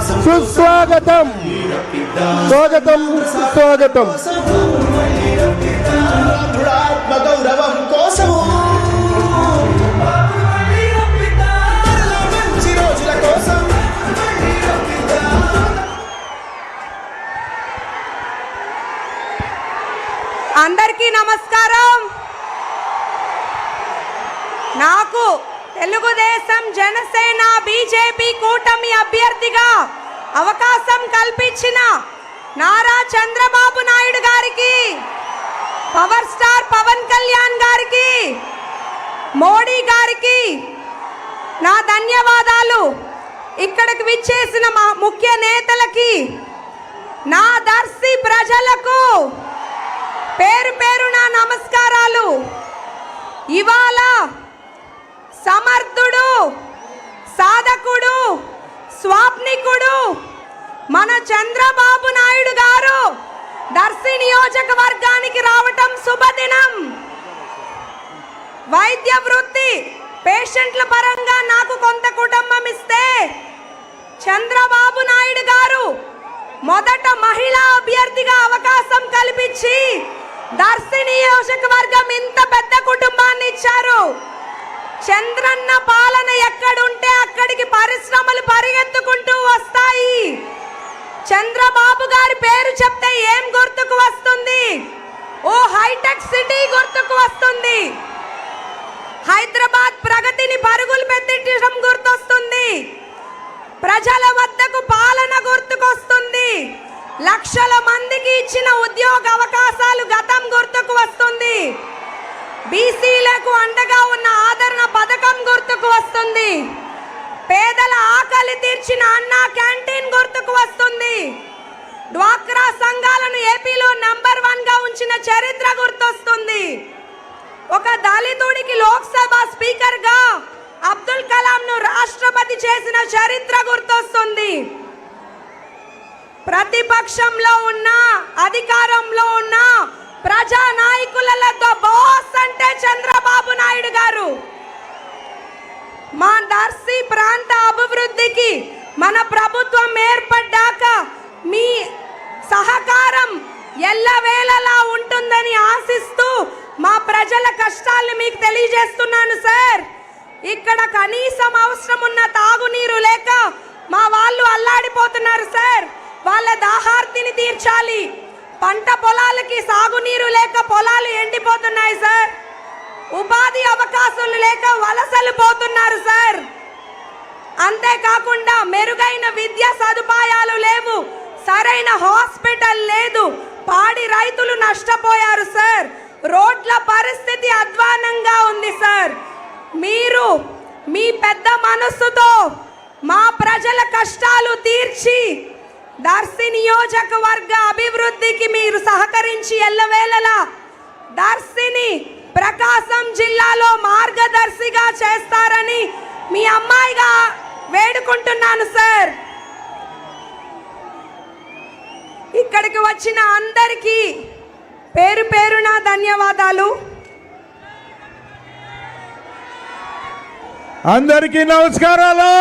సుస్వాగతం, స్వాగతం, సుస్వాగతం. గౌరవం కోసము మంచి రోజుల కోసం. అందరికీ నమస్కారం. నాకు తెలుగుదేశం, జనసేన, బీజేపీ కూటమి అభ్యర్థిగా అవకాశం కల్పించిన నారా చంద్రబాబు నాయుడు గారికి, పవర్ స్టార్ పవన్ కళ్యాణ్ గారికి, మోడీ గారికి నా ధన్యవాదాలు. ఇక్కడికి విచ్చేసిన మా ముఖ్య నేతలకి, నా దర్శి ప్రజలకు పేరు పేరు నా నమస్కారాలు. ఇవాళ సమర్థుడు, సాధకుడు, స్వాప్నికుడు మన చంద్రబాబు నాయుడు గారు దర్శి నియోజకవర్గానికి రావటం శుభదినం. వైద్య వృత్తి, పేషెంట్ల పరంగా నాకు కొంత కుటుంబం ఇస్తే, చంద్రబాబు నాయుడు గారు మొదట మహిళా అభ్యర్థిగా అవకాశం కల్పించి దర్శి నియోజకవర్గం ఇంత పెద్ద కుటుంబాన్ని ఇచ్చారు. చంద్రన్న పాలన ఎక్కడుంటే అక్కడికి పరిశ్రమలు పరిగెత్తుకుంటూ వస్తాయి. చంద్రబాబు గారి పేరు చెప్తే ఏం గుర్తుకు వస్తుంది? ఓ హైటెక్ సిటీ గుర్తుకు వస్తుంది. హైదరాబాద్ ప్రగతిని పరుగులు పెట్టడం గుర్తొస్తుంది. ప్రజల వద్దకు పాలన గుర్తుకొస్తుంది. లక్షల మందికి ఇచ్చిన ఉద్యోగ అవకాశాలు గతం గుర్తుకు వస్తుంది. బీసీలకు అండగా ఉన్న ఆదరణ పథకం గుర్తుకు వస్తుంది. పేదల ఆకలి తీర్చిన అన్నా క్యాంటీన్ గుర్తుకు వస్తుంది. డ్వాక్రా సంఘాలను ఏపీలో నంబర్ 1 గా ఉంచిన చరిత్ర గుర్తొస్తుంది. ఒక దళితుడికి లోక్సభ స్పీకర్ గా అబ్దుల్ కలాం ను రాష్ట్రపతి చేసిన చరిత్ర గుర్తొస్తుంది. ప్రతిపక్షంలో ఉన్న, అధికారంలో ఉన్న ప్రజా నాయకులతో బాస్ అంటే చంద్రబాబు నాయుడు గారు. మా దర్శి ప్రాంత అభివృద్ధికి మన ప్రభుత్వం ఏర్పడ్డాక మీ సహకారం ఎల్లవేళలా ఉంటుందని ఆశిస్తూ మా ప్రజల కష్టాలను మీకు తెలియజేస్తున్నాను సార్. ఇక్కడ కనీసం అవసరం ఉన్న తాగునీరు లేక మా వాళ్ళు అల్లాడిపోతున్నారు సార్. వాళ్ళ దాహార్తిని తీర్చాలి. పంట పొలాలకి సాగునీరు లేక పొలాలు ఎండిపోతున్నాయి సార్. ఉపాధి అవకాశాలు లేక వలసలు పోతున్నారు సార్. అంతేకాకుండా మెరుగైన విద్యా సదుపాయాలు లేవు, సరైన హాస్పిటల్ లేదు. పాడి రైతులు నష్టపోయారు సార్. రోడ్ల పరిస్థితి అధ్వానంగా ఉంది సార్. మీరు మీ పెద్ద మనస్సుతో మా ప్రజల కష్టాలు తీర్చి దర్శి నియోజకవర్గ అభివృద్ధికి మీరు సహకరించి ఎల్లవేళలా దర్శిని ప్రకాశం జిల్లాలో మార్గదర్శిగా చేస్తారని మీ అమ్మాయిగా వేడుకుంటున్నాను సార్. ఇక్కడికి వచ్చిన అందరికీ పేరు పేరున ధన్యవాదాలు. అందరికీ నమస్కారాలు.